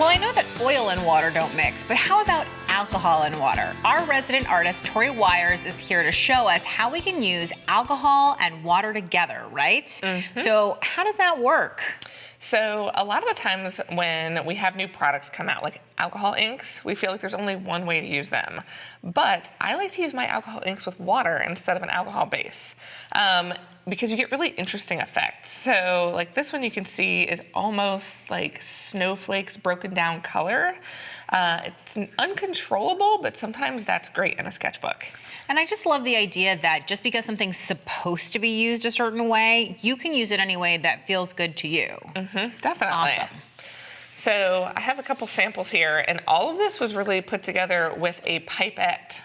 Well, I know that oil and water don't mix, but how about alcohol and water? Our resident artist, Tori Weyers, is here to show us how we can use alcohol and water together, right? So how does that work? So a lot of the times when we have new products come out, like alcohol inks, we feel like there's only one way to use them. But I like to use my alcohol inks with water instead of an alcohol base. Because you get really interesting effects. So like this one you can see is almost like snowflakes broken down color. It's uncontrollable, but sometimes that's great in a sketchbook. And I just love the idea that just because something's supposed to be used a certain way, you can use it any way that feels good to you. Definitely. Awesome. So I have a couple samples here, and all of this was really put together with a pipette.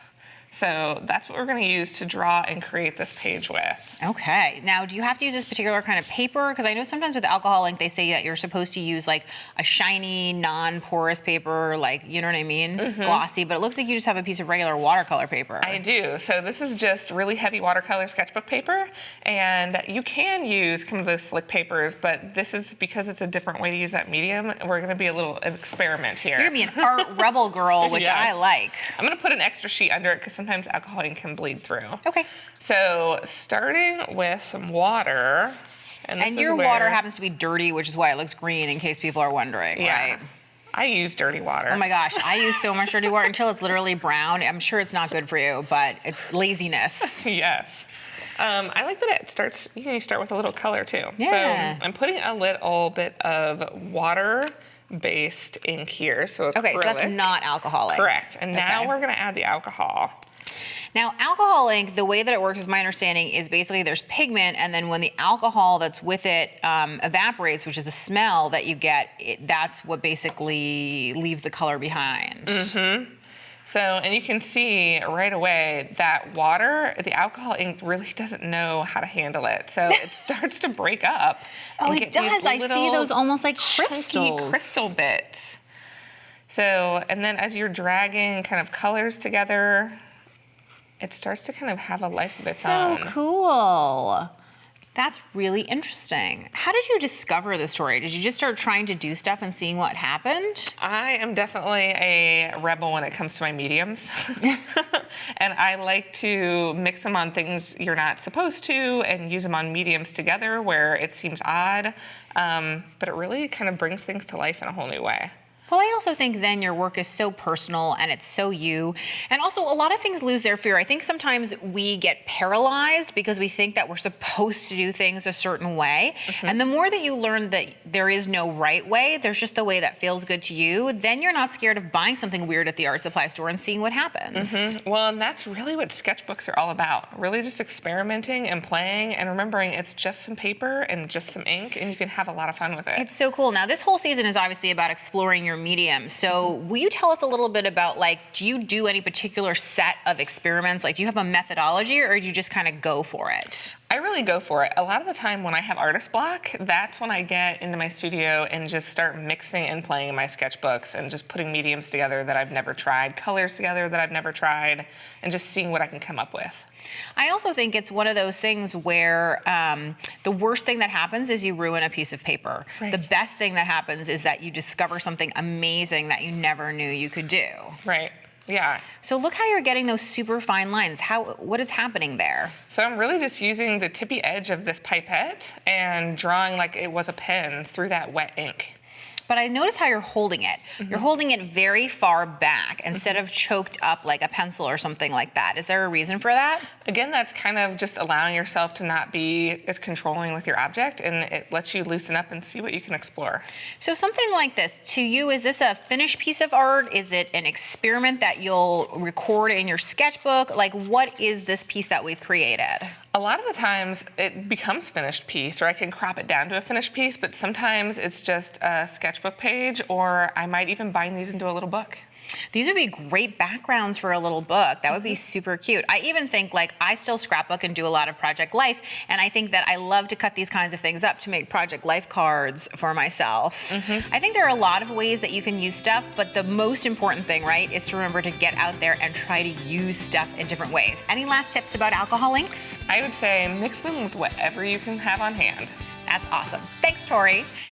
So that's what we're going to use to draw and create this page with. Okay. Now, do you have to use this particular kind of paper? Because I know sometimes with alcohol ink, they say that you're supposed to use like a shiny, non-porous paper, like, you know what I mean? Glossy, but it looks like you just have a piece of regular watercolor paper. I do. So this is just really heavy watercolor sketchbook paper, and you can use kind of those slick papers, but this is because it's a different way to use that medium. We're going to be a little experiment here. You're going to be an art rebel girl, which I like. I'm going to put an extra sheet under it because sometimes alcohol ink can bleed through. Okay. So starting with some water. And your water happens to be dirty, which is why it looks green, in case people are wondering, right? I use dirty water. Oh my gosh, I use so much dirty water until it's literally brown. I'm sure it's not good for you, but it's laziness. Yes. I like that it starts, you start with a little color too. Yeah. So I'm putting a little bit of water-based ink here. So acrylic. Okay, so that's not alcoholic. Correct. And now we're gonna add the alcohol. Now, alcohol ink, the way that it works, is my understanding, is basically there's pigment, and then when the alcohol that's with it evaporates, which is the smell that you get, that's what basically leaves the color behind. So, and you can see right away that water, the alcohol ink really doesn't know how to handle it. So it starts to break up. Oh, it does. I see those almost like crystals. Crystal bits. So, and then as you're dragging kind of colors together, it starts to kind of have a life of its own. So cool. That's really interesting. How did you discover this story? Did you just start trying to do stuff and seeing what happened? I am definitely a rebel when it comes to my mediums. And I like to mix them on things you're not supposed to and use them on mediums together where it seems odd. But it really kind of brings things to life in a whole new way. Well, I also think then your work is so personal and it's so you. And also a lot of things lose their fear. I think sometimes we get paralyzed because we think that we're supposed to do things a certain way. And the more that you learn that there is no right way, there's just the way that feels good to you, then you're not scared of buying something weird at the art supply store and seeing what happens. Well, and that's really what sketchbooks are all about. Really just experimenting and playing and remembering it's just some paper and just some ink, and you can have a lot of fun with it. It's so cool. Now, this whole season is obviously about exploring your medium. So will you tell us a little bit about, like, do you do any particular set of experiments? Like, do you have a methodology, or do you just kind of go for it? I really go for it. A lot of the time when I have artist block, that's when I get into my studio and just start mixing and playing in my sketchbooks and just putting mediums together that I've never tried, colors together that I've never tried, and just seeing what I can come up with. I also think it's one of those things where the worst thing that happens is you ruin a piece of paper. Right. The best thing that happens is that you discover something amazing that you never knew you could do. Right. Yeah. So look how you're getting those super fine lines. What is happening there? So I'm really just using the tippy edge of this pipette and drawing like it was a pen through that wet ink. But I notice how you're holding it. You're holding it very far back instead of choked up like a pencil or something like that. Is there a reason for that? Again, that's kind of just allowing yourself to not be as controlling with your object, and it lets you loosen up and see what you can explore. So something like this, to you, is this a finished piece of art? Is it an experiment that you'll record in your sketchbook? Like, what is this piece that we've created? A lot of the times it becomes finished piece, or I can crop it down to a finished piece, but sometimes it's just a sketchbook page, or I might even bind these into a little book. These would be great backgrounds for a little book. That would be super cute. I even think, like, I still scrapbook and do a lot of Project Life, and I think that I love to cut these kinds of things up to make Project Life cards for myself. I think there are a lot of ways that you can use stuff, but the most important thing, right, is to remember to get out there and try to use stuff in different ways. Any last tips about alcohol inks? I would say mix them with whatever you can have on hand. That's awesome. Thanks, Tori.